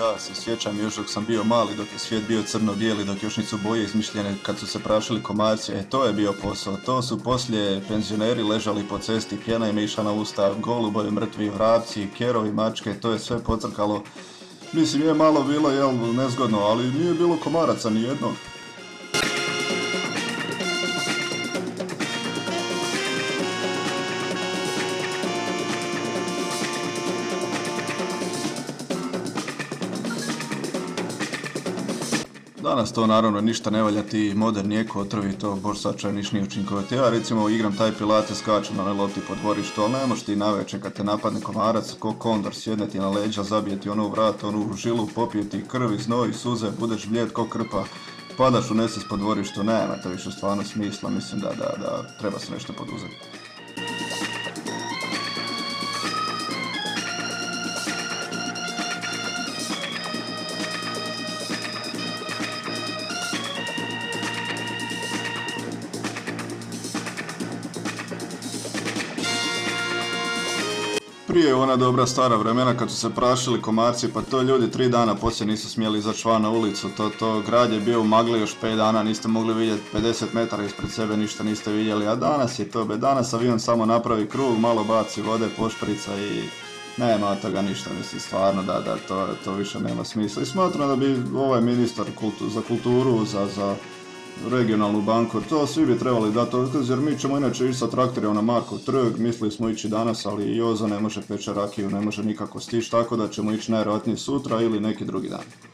Ja se sjećam još dok sam bio mali, dok je svijet bio crno-bijeli, dok još nisu boje izmišljene, kad su se prašili komarci, to je bio posao. To su poslije penzioneri ležali po cesti, pjena im je išla na usta, golubovi, mrtvi, vrapci, kerovi, mačke, to je sve pocrkalo. Mislim, je malo bilo, nezgodno, ali nije bilo komaraca ni jednog. Danas to naravno ništa ne valja, ti moderni eko otrovi, to bož sačaj niš nije učinkovati. Ja recimo igram taj pilates, skačem na lopti po dvorištu, ali ne možeš ti navečer kad te napadne komarac, ko kondor, sjedne ti na leđa, zabije ti ono u vrat, onu u žilu, popije ti krvi, znoj, suze, budeš blijed ko krpa, padaš uneseš po dvorištu, nema to više stvarno smisla, mislim da treba se nešto poduzeti. Prije ona dobra stara vremena kad su se prašili komarci, pa to ljudi 3 dana poslije nisu smjeli izaći van na ulicu, to grad je bio u magli još 5 dana, niste mogli vidjeti 50 metara ispred sebe, ništa niste vidjeli, a danas je to, danas avion samo napravi krug, malo baci vode, pošprica i nema od toga ništa, mislim stvarno da to više nema smisla. I smatram da bi ovaj ministar za kulturu, za regionalnu banku, to svi bi trebali dati otkaz, jer mi ćemo inače ići sa traktorima na Markov trg, mislili smo ići danas, ali Jozo ne može peče rakiju, ne može nikako stići, tako da ćemo ići najvjerojatnije sutra ili neki drugi dan.